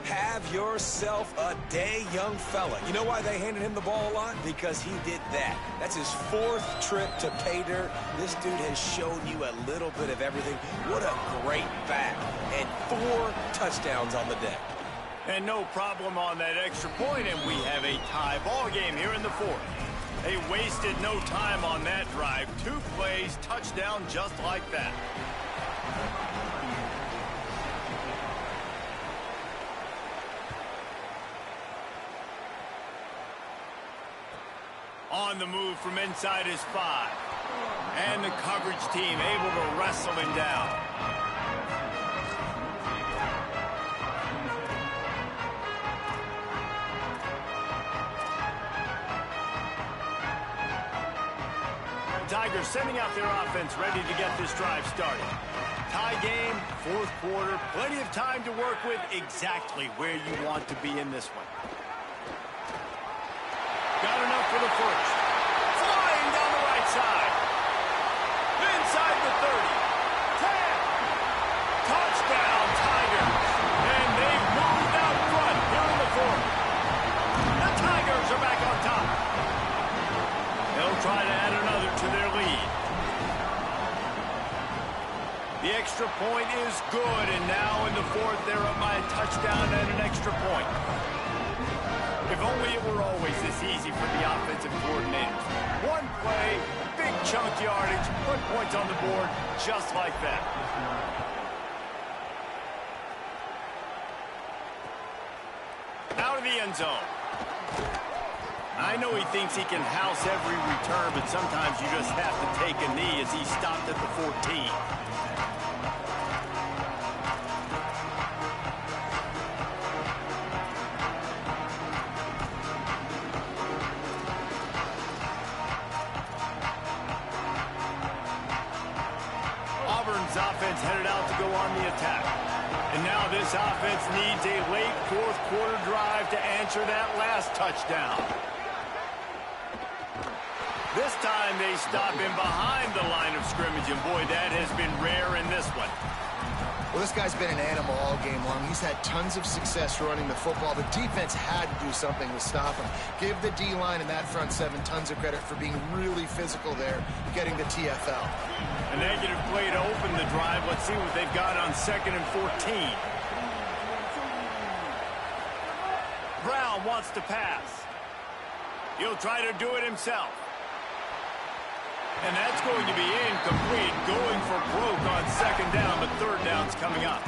Have yourself a day, young fella. You know why they handed him the ball a lot? Because he did that. That's his 4th trip to pay dirt. This dude has shown you a little bit of everything. What a great back. And 4 touchdowns on the day.
And no problem on that extra point, and we have a tie ball game here in the 4th. They wasted no time on that drive. 2 plays, touchdown just like that. On the move from inside his 5. And the coverage team able to wrestle him down. Tigers sending out their offense ready to get this drive started. Tie game, 4th quarter, plenty of time to work with, exactly where you want to be in this one. Got enough for the first. Flying down the right side. Inside the 30. 10. Touchdown, Tigers. And they've moved out front here in the 4th. The Tigers are back on top. They'll try to add another to their lead. The extra point is good, and now in the 4th, they're up by a touchdown and an extra point. If only it were always this easy for the offensive coordinators. One play, big chunk yardage, put points on the board, just like that. Out of the end zone. I know he thinks he can house every return, but sometimes you just have to take a knee as he stopped at the 14. Auburn's offense headed out to go on the attack. And now this offense needs a late 4th quarter drive to answer that last touchdown. This time they stop him behind the line of scrimmage, and boy, that has been rare in this one.
Well, this guy's been an animal all game long. He's had tons of success running the football. The defense had to do something to stop him. Give the D-line and that front 7 tons of credit for being really physical there, getting the TFL.
A negative play to open the drive. Let's see what they've got on 2nd and 14. Brown wants to pass. He'll try to do it himself. And that's going to be incomplete, going for broke on 2nd down, but 3rd down's coming up.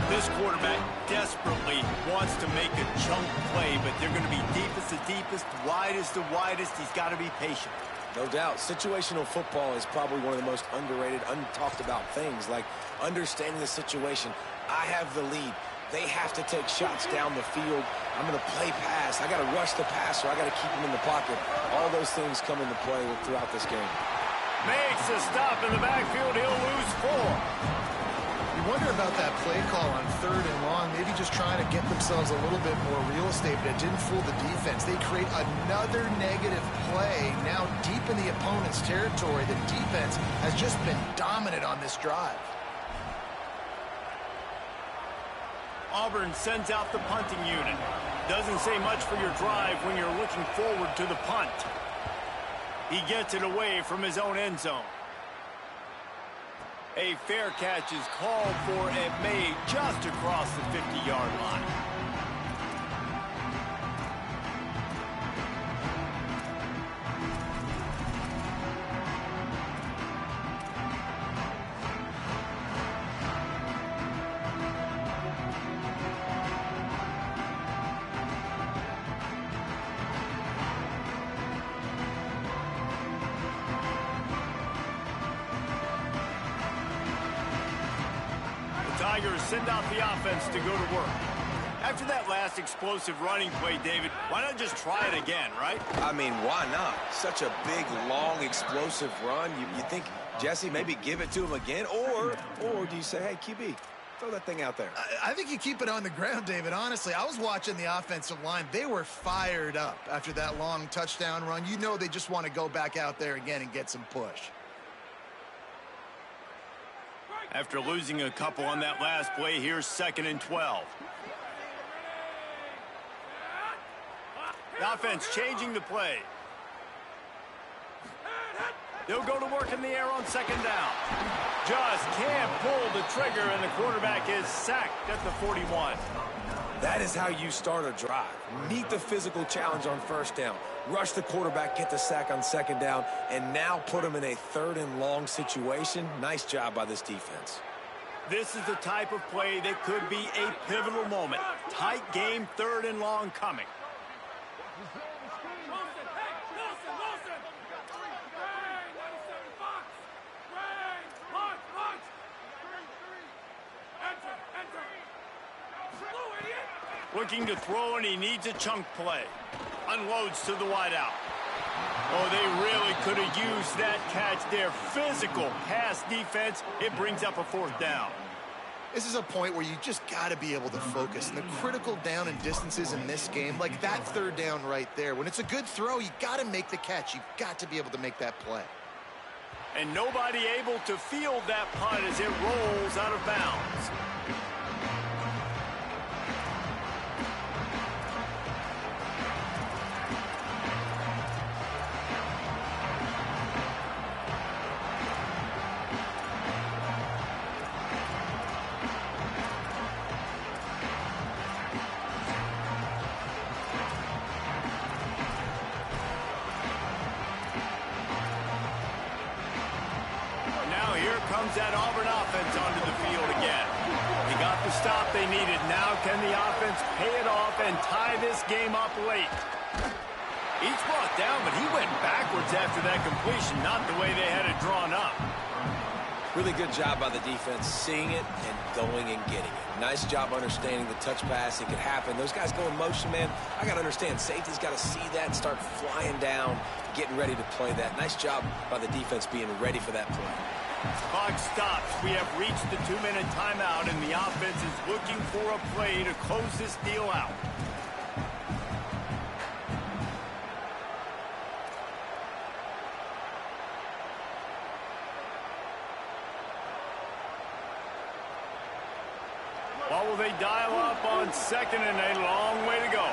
This quarterback desperately wants to make a chunk play, but they're going to be deepest to deepest, widest to widest. He's got to be patient.
No doubt. Situational football is probably one of the most underrated, untalked about things, like understanding the situation. I have the lead. They have to take shots down the field. I'm going to play pass. I got to rush the passer. I got to keep him in the pocket. All those things come into play throughout this game.
Makes a stop in the backfield. He'll lose 4. He
wonder about that play call on 3rd and long, maybe just trying to get themselves a little bit more real estate, but it didn't fool the defense. They create another negative play now deep in the opponent's territory. The defense has just been dominant on this drive.
Auburn sends out the punting unit. Doesn't say much for your drive when you're looking forward to the punt. He gets it away from his own end zone. A fair catch is called for and made just across the 50-yard line. Tigers send out the offense to go to work. After that last explosive running play, David, why not just try it again, right?
I mean, why not? Such a big, long, explosive run. You think, Jesse, maybe give it to him again? Or do you say, hey, QB, throw that thing out there?
I think you keep it on the ground, David. Honestly, I was watching the offensive line. They were fired up after that long touchdown run. You know they just want to go back out there again and get some push.
After losing a couple on that last play, here's 2nd and 12. The offense changing the play. They'll go to work in the air on 2nd down. Just can't pull the trigger, and the quarterback is sacked at the 41.
That is how you start a drive. Meet the physical challenge on 1st down. Rush the quarterback, get the sack on 2nd down, and now put him in a 3rd and long situation. Nice job by this defense.
This is the type of play that could be a pivotal moment. Tight game, 3rd and long coming. Looking to throw, and he needs a chunk play. Unloads to the wideout. Oh, they really could have used that catch there. Physical pass defense. It brings up a 4th down.
This is a point where you just got to be able to focus. And the critical down and distances in this game, like that 3rd down right there, when it's a good throw, you got to make the catch. You've got to be able to make that play.
And nobody able to field that punt as it rolls out of bounds. Comes that Auburn offense onto the field again. They got the stop they needed. Now can the offense pay it off and tie this game up late? He's brought down, but he went backwards after that completion, not the way they had it drawn up.
Really good job by the defense, seeing it and going and getting it. Nice job understanding the touch pass. It could happen. Those guys go in motion, man. I got to understand, safety's got to see that, start flying down, getting ready to play that. Nice job by the defense being ready for that play.
Clock stops. We have reached the 2-minute timeout, and the offense is looking for a play to close this deal out. What will they dial up on 2nd and a long way to go?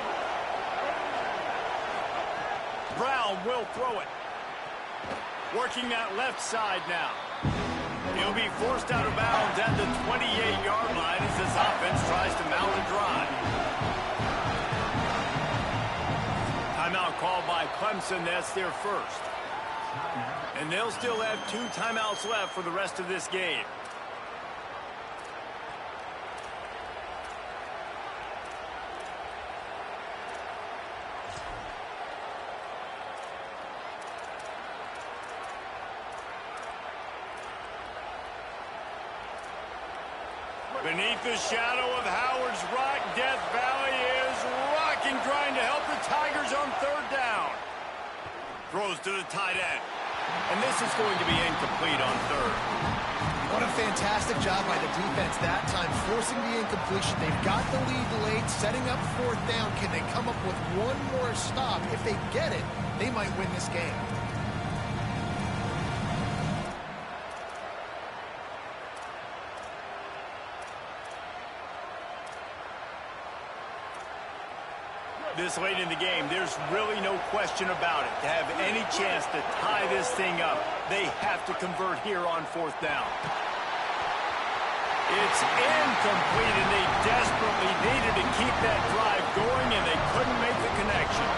Brown will throw it. Working that left side now. He'll be forced out of bounds at the 28-yard line as this offense tries to mount a drive. Timeout called by Clemson. That's their first. And they'll still have 2 timeouts left for the rest of this game. Beneath the shadow of Howard's Rock, Death Valley is rocking, trying to help the Tigers on 3rd down. Throws to the tight end. And this is going to be incomplete on 3rd.
What a fantastic job by the defense that time, forcing the incompletion. They've got the lead late, setting up fourth down. Can they come up with one more stop? If they get it, they might win this game.
This late in the game, there's really no question about it. To have any chance to tie this thing up, they have to convert here on fourth down. It's incomplete, and they desperately needed to keep that drive going, and they couldn't make the connection.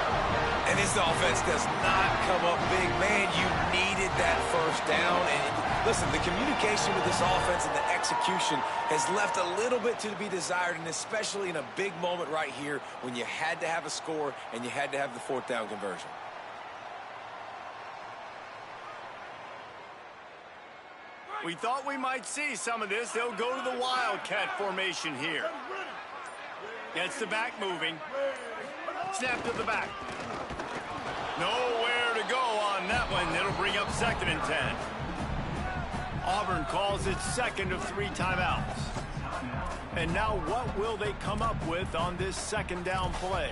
And this offense does not come up big. Man, you needed that first down. And listen, the communication with this offense and the execution has left a little bit to be desired, and especially in a big moment right here when you had to have a score and you had to have the fourth down conversion.
We thought we might see some of this. They'll go to the Wildcat formation here. Gets the back moving. Snap to the back. Nowhere to go on that one. It'll bring up 2nd and 10. Auburn calls it 2nd of 3 timeouts. And now what will they come up with on this 2nd down play?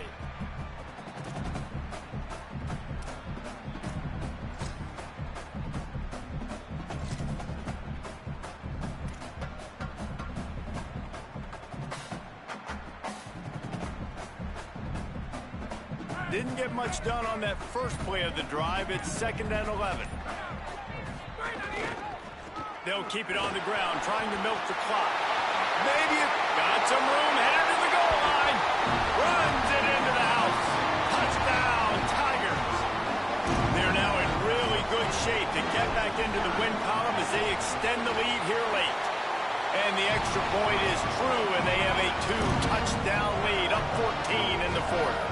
Didn't get much done on that first play of the drive. It's 2nd and 11. They'll keep it on the ground, trying to milk the clock. Maybe it got some room, headed to the goal line. Runs it into the house. Touchdown, Tigers. They're now in really good shape to get back into the win column as they extend the lead here late. And the extra point is true, and they have a 2-touchdown lead, up 14 in the 4th.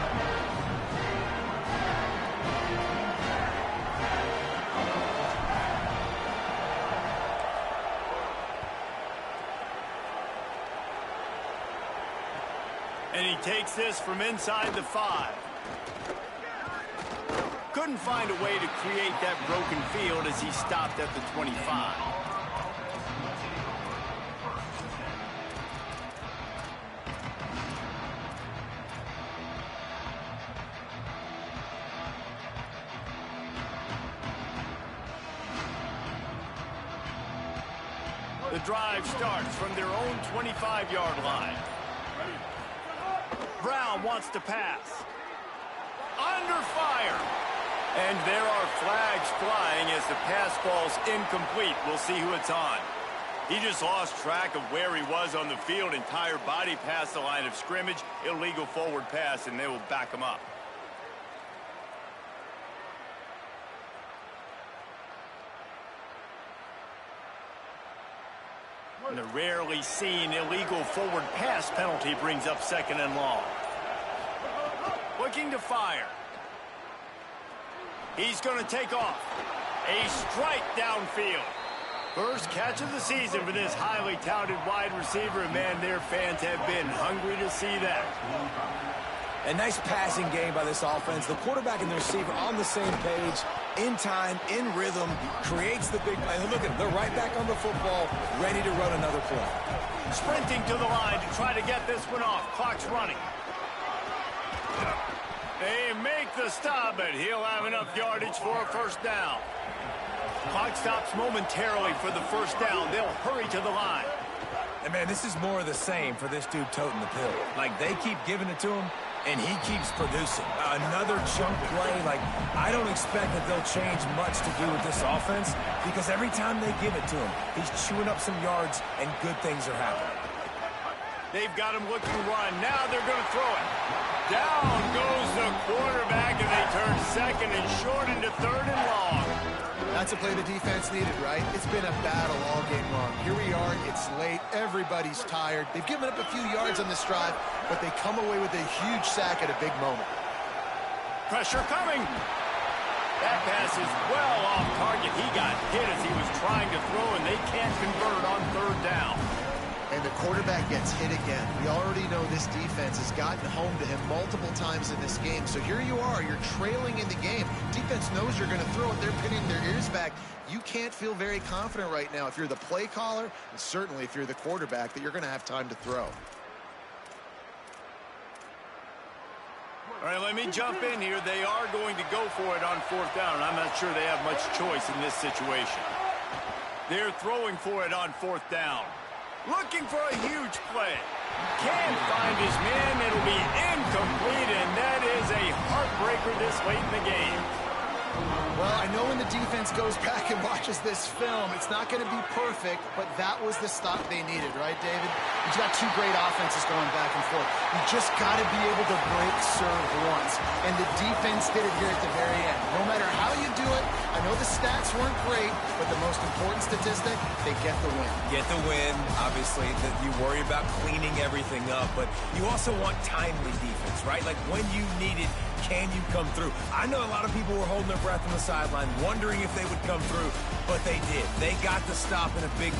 And he takes this from inside the 5. Couldn't find a way to create that broken field as he stopped at the 25. The drive starts from their own 25-yard line. Brown wants to pass. Under fire. And there are flags flying as the pass falls incomplete. We'll see who it's on. He just lost track of where he was on the field. Entire body past the line of scrimmage. Illegal forward pass, and they will back him up. And the rarely seen illegal forward pass penalty brings up 2nd and long. Looking to fire. He's going to take off. A strike downfield. First catch of the season for this highly talented wide receiver. And man, their fans have been hungry to see that.
A nice passing game by this offense. The quarterback and the receiver on the same page, in time, in rhythm, creates the big play. Look at them, they're right back on the football, ready to run another play.
Sprinting to the line to try to get this one off. Clock's running. They make the stop, but he'll have enough yardage for a first down. Clock stops momentarily for the first down. They'll hurry to the line.
And man, this is more of the same for this dude toting the pill. Like, they keep giving it to him, and he keeps producing. Another chunk play. Like, I don't expect that they'll change much to do with this offense, because every time they give it to him, he's chewing up some yards, and good things are happening.
They've got him looking to run. Now they're going to throw it. Down goes the quarterback, and they turn 2nd and short into 3rd and long.
That's a play the defense needed, right? It's been a battle all game long. Here we are. It's late. Everybody's tired. They've given up a few yards on this drive, but they come away with a huge sack at a big moment.
Pressure coming. That pass is well off target. He got hit as he was trying to throw, and they can't convert on 3rd down.
and the quarterback gets hit again. We already know this defense has gotten home to him multiple times in this game. So here you are, you're trailing in the game. Defense knows you're going to throw it. They're pinning their ears back. You can't feel very confident right now if you're the play caller, and certainly if you're the quarterback, that you're going to have time to throw.
All right, let me jump in here. They are going to go for it on 4th down. I'm not sure they have much choice in this situation. They're throwing for it on 4th down. Looking for a huge play. Can't find his man. It'll be incomplete, and that is a heartbreaker this late in the game.
Well, I know when the defense goes back and watches this film, it's not going to be perfect, but that was the stop they needed, right, David? You've got two great offenses going back and forth. You just got to be able to break serve once, and the defense did it here at the very end. No matter how you do it, I know the stats weren't great, but the most important statistic, they get the win.
Get the win. Obviously, you worry about cleaning everything up, but you also want timely defense, right? Like when you need it, can you come through? I know a lot of people were holding their breath on the sideline, wondering if they would come through, but they did. They got the stop in a big